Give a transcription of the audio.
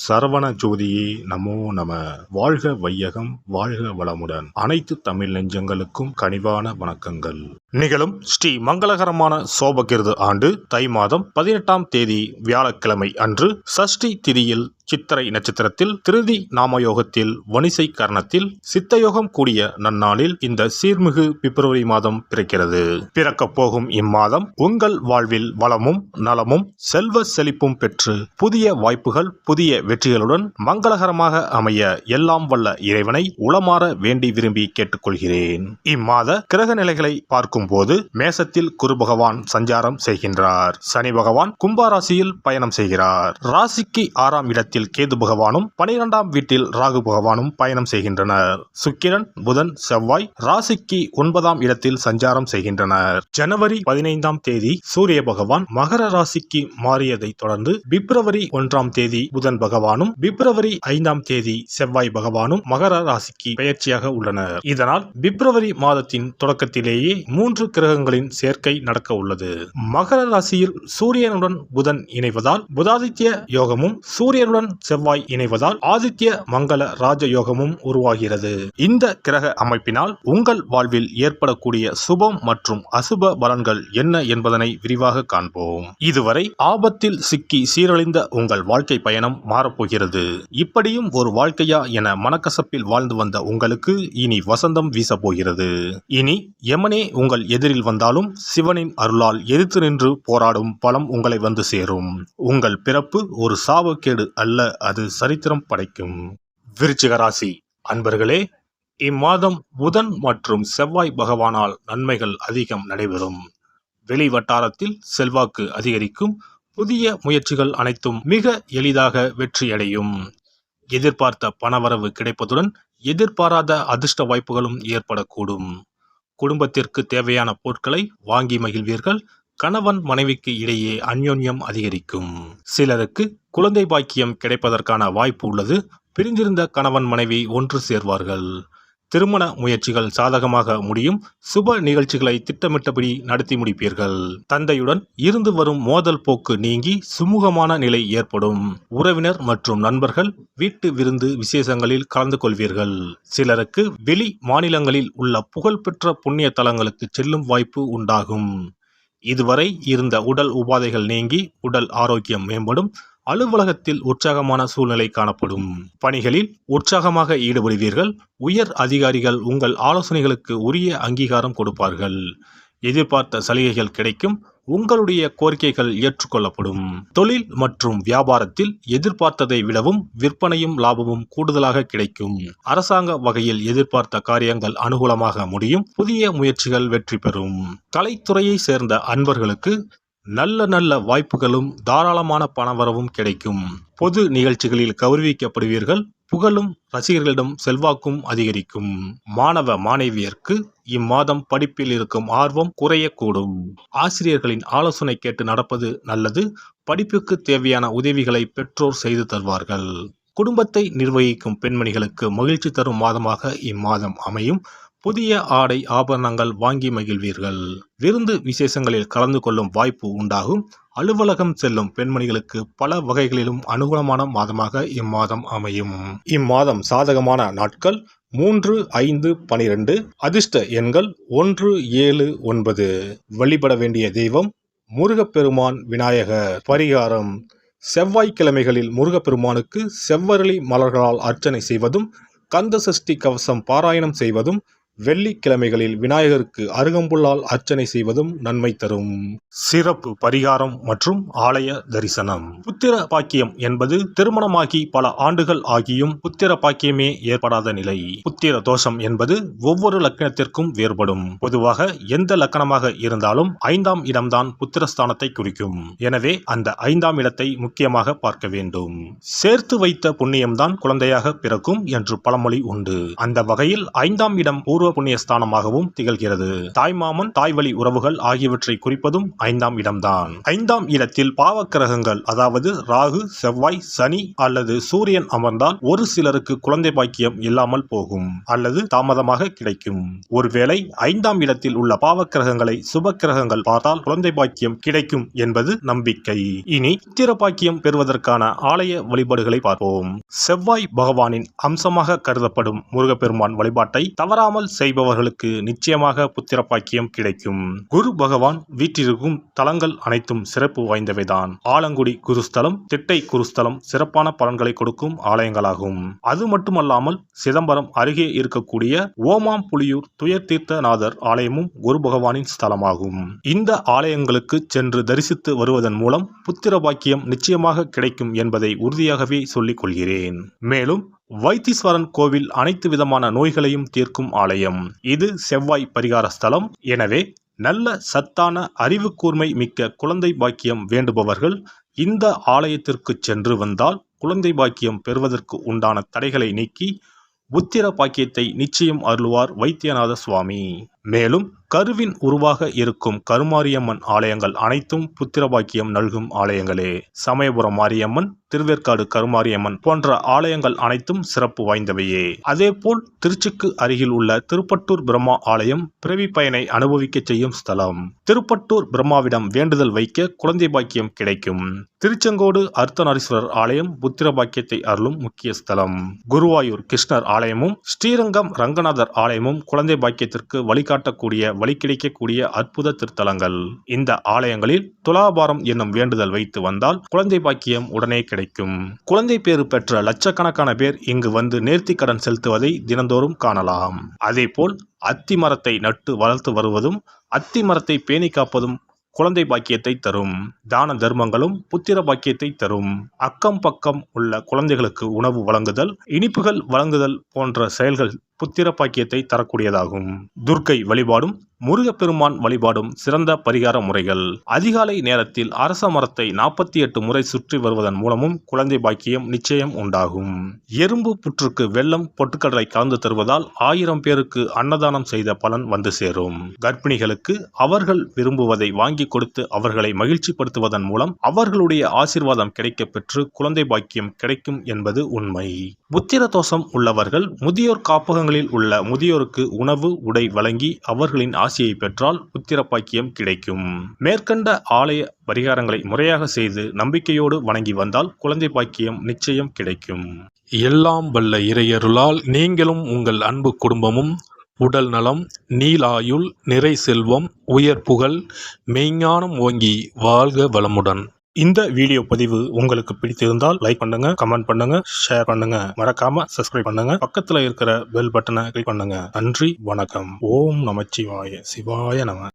சரவண ஜோதியே நமோ நம. வாழ்க வையகம், வாழ்க வளமுடன். அனைத்து தமிழ் நெஞ்சங்களுக்கும் கனிவான வணக்கங்கள். நிகழும் ஸ்ரீ மங்களகரமான சோபகிருது ஆண்டு தை மாதம் 18ஆம் தேதி வியாழக்கிழமை அன்று சஷ்டி திதியில் சித்திரை நட்சத்திரத்தில் திருதி நாமயோகத்தில் வணிசை கரணத்தில் சித்தயோகம் கூடிய நன்னாளில் இந்த சீர்மிகு பிப்ரவரி மாதம் பிறக்கிறது. பிறக்கப் போகும் இம்மாதம் உங்கள் வாழ்வில் வளமும் நலமும் செல்வ செழிப்பும் பெற்று புதிய வாய்ப்புகள் புதிய வெற்றிகளுடன் மங்களகரமாக அமைய எல்லாம் வல்ல இறைவனை உளமாற வேண்டி விரும்பி கேட்டுக்கொள்கிறேன். இம்மாத கிரக நிலைகளை பார்க்கும் போது மேசத்தில் குரு பகவான் சஞ்சாரம் செய்கின்றார். சனி பகவான் கும்பராசியில் பயணம் செய்கிறார். ராசிக்கு 6ஆம் இடத்தில் கேது பகவானும் 12ஆம் வீட்டில் ராகு பகவானும் பயணம் செய்கின்றனர். சுக்கிரன் புதன் செவ்வாய் ராசிக்கு 9ஆம் இடத்தில் சஞ்சாரம் செய்கின்றனர். ஜனவரி 15ஆம் தேதி சூரிய பகவான் மகர ராசிக்கு மாறியதை தொடர்ந்து பிப்ரவரி 1ஆம் தேதி புதன் பகவானும் பிப்ரவரி 5ஆம் தேதி செவ்வாய் பகவானும் மகர ராசிக்கு பெயர்ச்சியாக உள்ளனர். இதனால் பிப்ரவரி மாதத்தின் தொடக்கத்திலேயே 3 கிரகங்களின் சேர்க்கை நடக்க உள்ளது. மகர ராசியில் சூரியனுடன் புதன் இணைவதால் புதாதித்ய யோகமும் சூரியனுடன் செவ்வாய் இணைவதால் ஆதித்ய மங்கள ராஜயோகமும் உருவாகிறது. இந்த கிரக அமைப்பினால் உங்கள் வாழ்வில் ஏற்படக்கூடிய சுபம் மற்றும் அசுப பலன்கள் என்ன என்பதனை விரிவாக காண்போம். இதுவரை ஆபத்தில் சிக்கி சீரழிந்த உங்கள் வாழ்க்கை பயணம் மாறப்போகிறது. இப்படியும் ஒரு வாழ்க்கையா என மனக்கசப்பில் வாழ்ந்து வந்த உங்களுக்கு இனி வசந்தம் வீசப்போகிறது. இனி யமனே உங்கள் எதிரில் வந்தாலும் சிவனின் அருளால் எதிர்த்து நின்று போராடும் பலம் உங்களை வந்து சேரும். உங்கள் பிறப்பு ஒரு சாபக்கேடு அல்ல, அது சரித்திரம் படைக்கும். விருச்சிக ராசி அன்பர்களே, இம்மாதம் புதன் மற்றும் செவ்வாய் பகவானால் நன்மைகள் அதிகம் நடைபெறும். வெளி வட்டாரத்தில் செல்வாக்கு அதிகரிக்கும். புதிய முயற்சிகள் அனைத்தும் மிக எளிதாக வெற்றியடையும். எதிர்பார்த்த பணவரவு கிடைப்பதுடன் எதிர்பாராத அதிர்ஷ்ட வாய்ப்புகளும் ஏற்படக்கூடும். குடும்பத்திற்கு தேவையான பொருட்களை வாங்கி மகிழ்வீர்கள். கணவன் மனைவிக்கு இடையே அந்யோன்யம் அதிகரிக்கும். சிலருக்கு குழந்தை பாக்கியம் கிடைப்பதற்கான வாய்ப்பு உள்ளது. பிரிந்திருந்த கணவன் மனைவி ஒன்று சேர்வார்கள். திருமண முயற்சிகள் சாதகமாக முடியும். சுப நிகழ்ச்சிகளை திட்டமிட்டபடி நடத்தி முடிப்பீர்கள். தந்தையுடன் இருந்து வரும் மோதல் போக்கு நீங்கி சுமூகமான நிலை ஏற்படும். உறவினர் மற்றும் நண்பர்கள் வீட்டு விருந்து விசேஷங்களில் கலந்து கொள்வீர்கள். சிலருக்கு வெளி மாநிலங்களில் உள்ள புகழ்பெற்ற புண்ணிய தலங்களுக்கு செல்லும் வாய்ப்பு உண்டாகும். இதுவரை இருந்த உடல் உபாதைகள் நீங்கி உடல் ஆரோக்கியம் மேம்படும். அலுவலகத்தில் உற்சாகமான சூழ்நிலை காணப்படும். பணிகளில் உற்சாகமாக ஈடுபடுவீர்கள். உயர் அதிகாரிகள் உங்கள் ஆலோசனைகளுக்கு உரிய அங்கீகாரம் கொடுப்பார்கள். எதிர்பார்த்த சலுகைகள் கிடைக்கும். உங்களுடைய கோரிக்கைகள் ஏற்றுக்கொள்ளப்படும். தொழில் மற்றும் வியாபாரத்தில் எதிர்பார்த்ததை விடவும் விற்பனையும் லாபமும் கூடுதலாக கிடைக்கும். அரசாங்க வகையில் எதிர்பார்த்த காரியங்கள் அனுகூலமாக முடியும். புதிய முயற்சிகள் வெற்றி பெறும். கலைத்துறையை சேர்ந்த அன்பர்களுக்கு நல்ல வாய்ப்புகளும் தாராளமான பணவரவும் கிடைக்கும். பொது நிகழ்ச்சிகளில் கௌரவிக்கப்படுவீர்கள். புகழும் ரசிகர்களிடம் செல்வாக்கும் அதிகரிக்கும். மாணவ மாணவியருக்கு இம்மாதம் படிப்பில் இருக்கும் ஆர்வம் குறையக்கூடும். ஆசிரியர்களின் ஆலோசனை கேட்டு நடப்பது நல்லது. படிப்புக்கு தேவையான உதவிகளை பெற்றோர் செய்து தருவார்கள். குடும்பத்தை நிர்வகிக்கும் பெண்மணிகளுக்கு மகிழ்ச்சி தரும் மாதமாக இம்மாதம் அமையும். புதிய ஆடை ஆபரணங்கள் வாங்கி மகிழ்வீர்கள். விருந்து விசேஷங்களில் கலந்து கொள்ளும் வாய்ப்பு உண்டாகும். அலுவலகம் செல்லும் பெண்மணிகளுக்கு பல வகைகளிலும் அனுகூலமான மாதமாக இம்மாதம் அமையும். இம்மாதம் சாதகமான நாட்கள் 3, 5, 12. அதிர்ஷ்ட எண்கள் 1, 7, 9. வழிபட வேண்டிய தெய்வம் முருகப்பெருமான் விநாயகர். பரிகாரம்: செவ்வாய்க்கிழமைகளில் முருகப்பெருமானுக்கு செவ்வரளி மலர்களால் அர்ச்சனை செய்வதும் கந்த சஷ்டி கவசம் பாராயணம் செய்வதும் வெள்ளிக்கிழமைகளில் விநாயகருக்கு அருகம்புல்லால் அர்ச்சனை செய்வதும் நன்மை தரும். சிறப்பு பரிகாரம் மற்றும் ஆலய தரிசனம். புத்திர பாக்கியம் என்பது திருமணமாகி பல ஆண்டுகள் ஆகியும் புத்திர பாக்கியமே ஏற்படாத நிலை. புத்திர தோஷம் என்பது ஒவ்வொரு லக்னத்திற்கும் வேறுபடும். பொதுவாக எந்த லக்னமாக இருந்தாலும் 5ஆம் இடம்தான் புத்திரஸ்தானத்தை குறிக்கும். எனவே அந்த 5ஆம் இடத்தை முக்கியமாக பார்க்க வேண்டும். சேர்த்து வைத்த புண்ணியம்தான் குழந்தையாக பிறக்கும் என்று பழமொழி உண்டு. அந்த வகையில் 5ஆம் இடம் பூர்வ பூர்வ புண்ணிய ஸ்தானமாகவும் திகழ்கிறது. தாய்மாமன், தாய்வழி உறவுகள் ஆகியவற்றை குறிப்பதும் 5ஆம் இடம்தான். 5ஆம் இடத்தில் பாவக்கிரகங்கள் அதாவது ராகு, செவ்வாய், சனி அல்லது சூரியன் அமர்ந்தால் ஒரு சிலருக்கு குழந்தை பாக்கியம் இல்லாமல் போகும் அல்லது தாமதமாக கிடைக்கும். ஒருவேளை 5ஆம் இடத்தில் உள்ள பாவக்கிரகங்களை சுப கிரகங்கள் பார்த்தால் குழந்தை பாக்கியம் கிடைக்கும் என்பது நம்பிக்கை. இனி புத்திர பாக்கியம் பெறுவதற்கான ஆலய வழிபாடுகளை பார்ப்போம். செவ்வாய் பகவானின் அம்சமாக கருதப்படும் முருகப்பெருமான் வழிபாட்டை தவறாமல் செய்பவர்களுக்கு நிச்சயமாக புத்திர பாக்கியம் கிடைக்கும். குரு பகவான் வீற்றிருக்கும் தலங்கள் அனைத்தும் சிறப்பு வாய்ந்தவைதான். ஆலங்குடி குருஸ்தலம், திட்டை குருஸ்தலம் சிறப்பான பலன்களை கொடுக்கும் ஆலயங்களாகும். அது மட்டுமல்லாமல் சிதம்பரம் அருகே இருக்கக்கூடிய ஓமாம்புலியூர் துயர்தீர்த்தநாதர் ஆலயமும் குரு பகவானின் ஸ்தலமாகும். இந்த ஆலயங்களுக்கு சென்று தரிசித்து வருவதன் மூலம் புத்திர பாக்கியம் நிச்சயமாக கிடைக்கும் என்பதை உறுதியாகவே சொல்லிக் கொள்கிறேன். மேலும் வைத்தீஸ்வரன் கோவில் அனைத்து விதமான நோய்களையும் தீர்க்கும் ஆலயம். இது செவ்வாய் பரிகார ஸ்தலம். எனவே நல்ல சத்தான அறிவு கூர்மை மிக்க குழந்தை பாக்கியம் வேண்டுபவர்கள் இந்த ஆலயத்திற்கு சென்று வந்தால் குழந்தை பாக்கியம் பெறுவதற்கு உண்டான தடைகளை நீக்கி புத்திர பாக்கியத்தை நிச்சயம் அருள்வார் வைத்தியநாத சுவாமி. மேலும் கருவின் உருவாக இருக்கும் கருமாரியம்மன் ஆலயங்கள் அனைத்தும் புத்திர பாக்கியம் நல்கும் ஆலயங்களே. சமயபுரம் மாரியம்மன், திருவேற்காடு கருமாரியம்மன் போன்ற ஆலயங்கள் அனைத்தும் சிறப்பு வாய்ந்தவையே. அதேபோல் திருச்சிக்கு அருகில் உள்ள திருப்பட்டூர் பிரம்மா ஆலயம் பிறவி பயனை அனுபவிக்க செய்யும் ஸ்தலம். திருப்பட்டூர் பிரம்மாவிடம் வேண்டுதல் வைக்க குழந்தை பாக்கியம் கிடைக்கும். திருச்செங்கோடு அர்த்தநாரீஸ்வரர் ஆலயம் புத்திர பாக்கியத்தை அருளும் முக்கிய ஸ்தலம். குருவாயூர் கிருஷ்ணர் ஆலயமும் ஸ்ரீரங்கம் ரங்கநாதர் ஆலயமும் குழந்தை பாக்கியத்திற்கு வழிகாட்டக்கூடிய வழி கிடைக்கக்கூடிய அற்புத திருத்தலங்கள். இந்த ஆலயங்களில் துலாபாரம் என்னும் வேண்டுதல் வைத்து வந்தால் குழந்தை பாக்கியம் உடனே கிடைக்கும். குழந்தை பேறு பெற்ற லட்சக்கணக்கான பேர் இங்கு வந்து நேர்த்தி கடன் செலுத்துவதை தினந்தோறும் காணலாம். அதேபோல் அத்தி மரத்தை நட்டு வளர்த்து வருவதும் அத்தி மரத்தை பேணி காப்பதும் குழந்தை பாக்கியத்தை தரும். தான தர்மங்களும் புத்திர பாக்கியத்தை தரும். அக்கம் பக்கம் உள்ள குழந்தைகளுக்கு உணவு வழங்குதல், இனிப்புகள் வழங்குதல் போன்ற செயல்கள் புத்திர பாக்கியத்தை தரக்கூடியதாகும். துர்க்கை வழிபாடும் முருகப்பெருமான் வழிபாடும் சிறந்த பரிகார முறைகள். அதிகாலை நேரத்தில் அரச மரத்தை 48 முறை சுற்றி வருவதன் மூலமும் குழந்தை பாக்கியம் நிச்சயம் உண்டாகும். எறும்பு புற்றுக்கு வெல்லம், பொட்டுக்கடலை கலந்து தருவதால் 1000 பேருக்கு அன்னதானம் செய்த பலன் வந்து சேரும். கர்ப்பிணிகளுக்கு அவர்கள் விரும்புவதை வாங்கி கொடுத்து அவர்களை மகிழ்ச்சிப்படுத்துவதன் மூலம் அவர்களுடைய ஆசீர்வாதம் கிடைக்க பெற்று குழந்தை பாக்கியம் கிடைக்கும் என்பது உண்மை. புத்திர தோஷம் உள்ளவர்கள் முதியோர் காப்பகங்களில் உள்ள முதியோருக்கு உணவு, உடை வழங்கி அவர்களின் ஆசையை பெற்றால் புத்திர பாக்கியம் கிடைக்கும். மேற்கண்ட ஆலய பரிகாரங்களை முறையாக செய்து நம்பிக்கையோடு வணங்கி வந்தால் குழந்தை பாக்கியம் நிச்சயம் கிடைக்கும். எல்லாம் வல்ல இறையருளால் நீங்களும் உங்கள் அன்பு குடும்பமும் உடல் நலம், நீலாயுள், நிறை செல்வம், உயர் புகழ், மெய்ஞானம் ஓங்கி வாழ்க வளமுடன். இந்த வீடியோ பதிவு உங்களுக்கு பிடித்திருந்தால் லைக் பண்ணுங்க, கமெண்ட் பண்ணுங்க, ஷேர் பண்ணுங்க, மறக்காம சப்ஸ்கிரைப் பண்ணுங்க, பக்கத்துல இருக்கிற பெல் பட்டனை கிளிக் பண்ணுங்க. நன்றி, வணக்கம். ஓம் நமச்சிவாய. சிவாய நம.